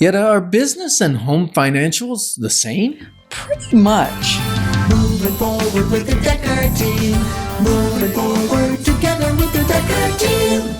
Yet are business and home financials the same? Pretty much. Moving forward with the Dekker Team. Moving forward together with the Dekker Team.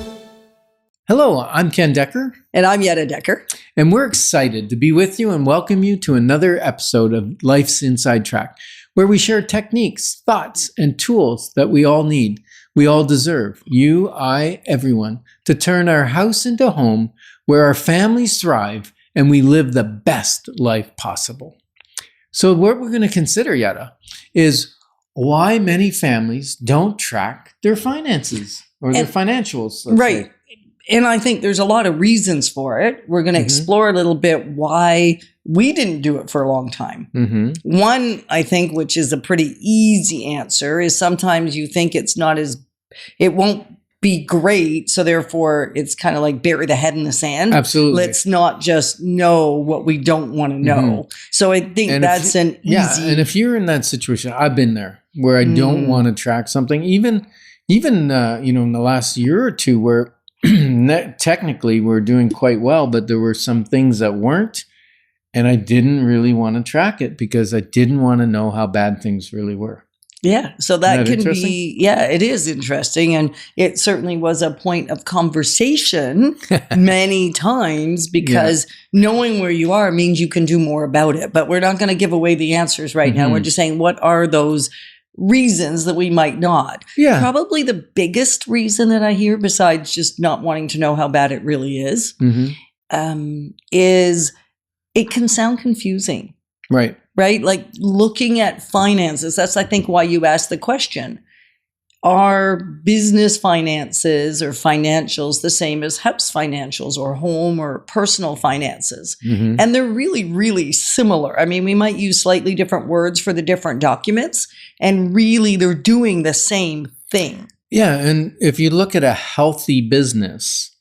Hello, I'm Ken Dekker. And I'm Yetta Dekker. And we're excited to be with you and welcome you to another episode of Life's Inside Track, where we share techniques, thoughts, and tools that we all need, we all deserve, you, I, everyone, to turn our house into home where our families thrive and we live the best life possible. So what we're going to consider, Yetta, is why many families don't track their finances or their financials. Right. Say. And I think there's a lot of reasons for it. We're going to explore a little bit why we didn't do it for a long time. One, I think, which is a pretty easy answer, is sometimes you think it won't be great. So therefore, it's kind of like bury the head in the sand. Absolutely. Let's not just know what we don't want to know. So I think that's an easy. Yeah. And if you're in that situation, I've been there where I don't want to track something, even in the last year or two where technically we're doing quite well, but there were some things that weren't, and I didn't really want to track it because I didn't want to know how bad things really were. Yeah, so that can be, it is interesting. And it certainly was a point of conversation many times because knowing where you are means you can do more about it. But we're not going to give away the answers right now. We're just saying, what are those reasons that we might not? Yeah. Probably the biggest reason that I hear, besides just not wanting to know how bad it really is it can sound confusing. Right. Right? Like looking at finances, that's, I think, why you asked the question. Are business finances or financials the same as house financials or home or personal finances? And they're really, really similar. I mean, we might use slightly different words for the different documents, and really they're doing the same thing. Yeah. And if you look at a healthy business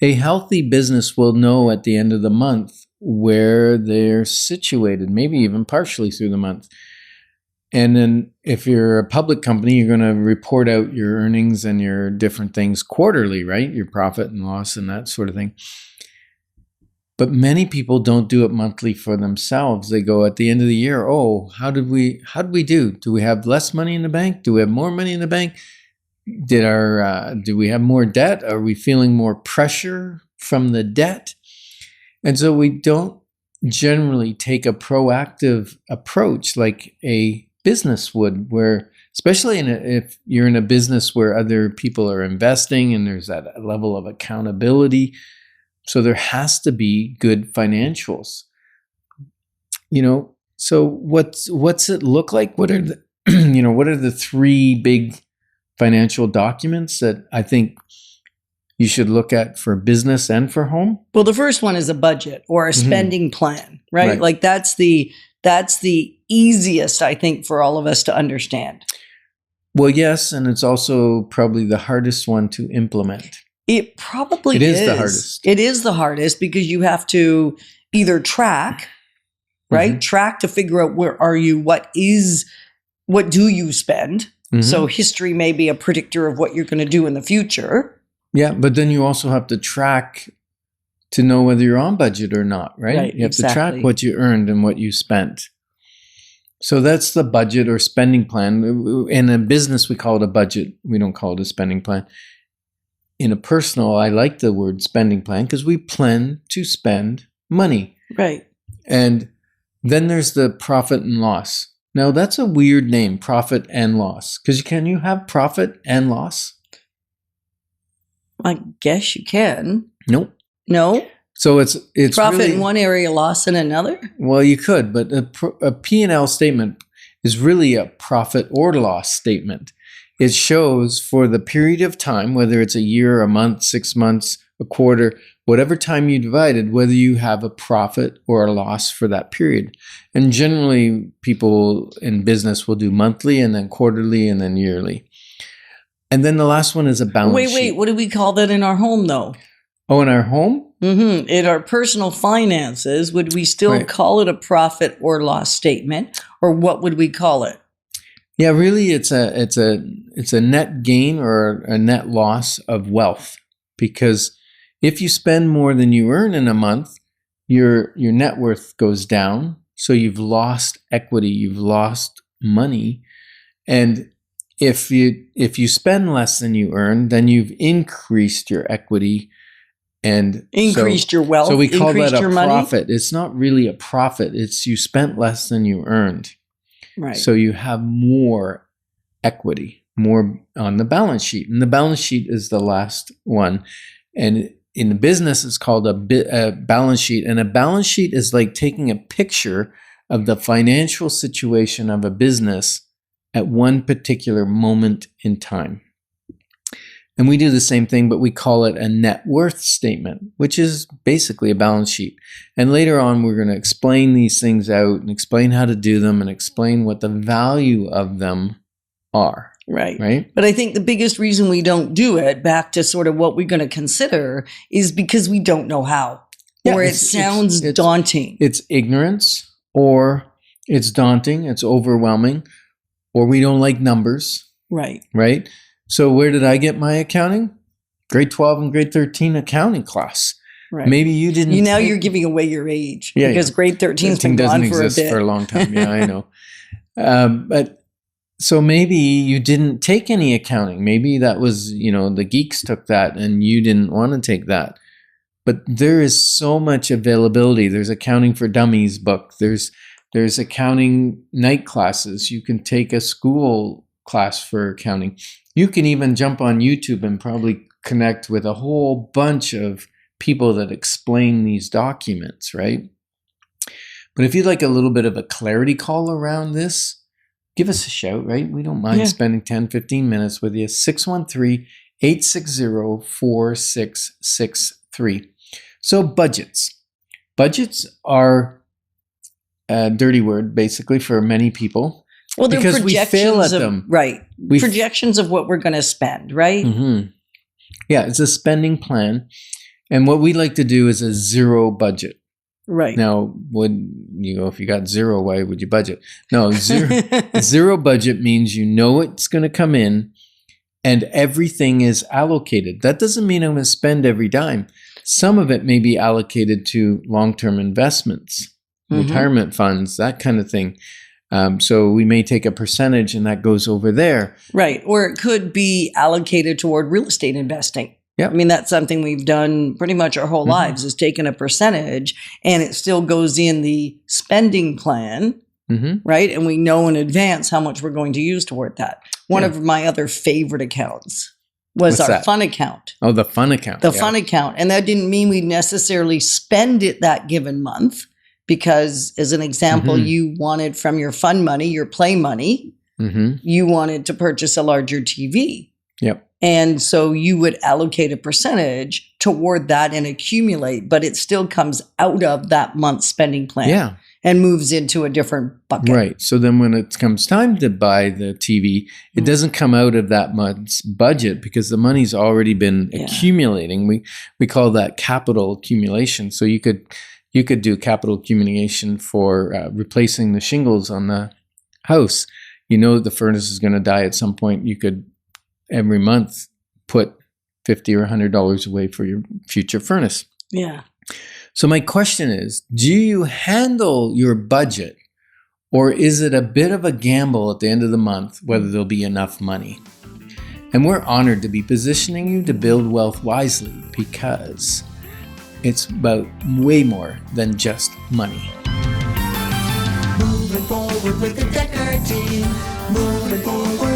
will know at the end of the month where they're situated, maybe even partially through the month. And then if you're a public company, you're going to report out your earnings and your different things quarterly, right? Your profit and loss and that sort of thing. But many people don't do it monthly for themselves. They go at the end of the year, oh, how did we do? Do we have less money in the bank? Do we have more money in the bank? Do we have more debt? Are we feeling more pressure from the debt? And so we don't generally take a proactive approach like a business would, where, especially if you're in a business where other people are investing and there's that level of accountability. So there has to be good financials. So what's it look like? What are the three big financial documents that I think you should look at for business and for home? Well, the first one is a budget or a spending plan, right? Like that's the easiest, I think, for all of us to understand. Well, yes, and it's also probably the hardest one to implement. It probably is. It is the hardest. It is the hardest because you have to either track, right? Track to figure out where are you, what do you spend? So history may be a predictor of what you're going to do in the future. Yeah, but then you also have to track to know whether you're on budget or not, right? You have to track what you earned and what you spent. So that's the budget or spending plan. In a business, we call it a budget. We don't call it a spending plan. In a personal, I like the word spending plan because we plan to spend money. Right. And then there's the profit and loss. Now, that's a weird name, profit and loss. Because can you have profit and loss? I guess you can. Nope. No? So it's profit really, in one area, loss in another? Well, you could, but a P&L statement is really a profit or loss statement. It shows for the period of time, whether it's a year, a month, 6 months, a quarter, whatever time you divided, whether you have a profit or a loss for that period. And generally, people in business will do monthly and then quarterly and then yearly. And then the last one is a balance sheet. Wait, what do we call that in our home, though? Oh, in our home? In our personal finances, would we still call it a profit or loss statement, or what would we call it? Yeah, really, it's a net gain or a net loss of wealth, because if you spend more than you earn in a month, your net worth goes down. So you've lost equity, you've lost money. And if you spend less than you earn, then you've increased your equity and Increased your wealth. So we call that a your money. profit. It's not really a profit. It's you spent less than you earned. Right. So you have more equity, more on the balance sheet. And the balance sheet is the last one. And in the business, it's called a balance sheet. And a balance sheet is like taking a picture of the financial situation of a business at one particular moment in time. And we do the same thing, but we call it a net worth statement, which is basically a balance sheet. And later on, we're going to explain these things out and explain how to do them and explain what the value of them are. Right. But I think the biggest reason we don't do it, back to sort of what we're going to consider, is because we don't know how. Or it sounds daunting. It's ignorance, or it's daunting, it's overwhelming, or we don't like numbers. Right. So where did I get my accounting? Grade 12 and grade 13 accounting class. Right. Maybe you didn't. You're giving away your age. Because grade 13's been gone for a bit. Doesn't exist for a long time. Yeah, I know. But so maybe you didn't take any accounting. Maybe that was, the geeks took that and you didn't want to take that. But there is so much availability. There's Accounting for Dummies book. There's accounting night classes. You can take a school class for accounting. You can even jump on YouTube and probably connect with a whole bunch of people that explain these documents, right? But if you'd like a little bit of a clarity call around this, give us a shout, right? We don't mind spending 10, 15 minutes with you. 613-860-4663. So budgets. Budgets are a dirty word, basically, for many people. Well, they're because projections we fail at of, them. Right. Projections of what we're going to spend, right? Mm-hmm. Yeah, it's a spending plan. And what we like to do is a zero budget. Right. Now, if you got zero, why would you budget? No, zero budget means you know it's going to come in and everything is allocated. That doesn't mean I'm going to spend every dime. Some of it may be allocated to long-term investments, retirement funds, that kind of thing. So we may take a percentage and that goes over there. Right. Or it could be allocated toward real estate investing. Yeah. I mean, that's something we've done pretty much our whole lives, is taken a percentage and it still goes in the spending plan, right? And we know in advance how much we're going to use toward that. One of my other favorite accounts was our fun account. Oh, the fun account. The fun account. And that didn't mean we necessarily spend it that given month. Because, as an example, you wanted from your fun money, your play money, you wanted to purchase a larger TV. Yep. And so you would allocate a percentage toward that and accumulate, but it still comes out of that month's spending plan and moves into a different bucket. Right. So then when it comes time to buy the TV, it doesn't come out of that month's budget because the money's already been accumulating. We call that capital accumulation. So you could do capital accumulation for replacing the shingles on the house. You know the furnace is going to die at some point. You could every month put $50 or $100 away for your future furnace. Yeah. So my question is, do you handle your budget, or is it a bit of a gamble at the end of the month whether there'll be enough money? And we're honored to be positioning you to build wealth wisely, because it's about way more than just money. Moving forward with the Dekker Team. Moving forward.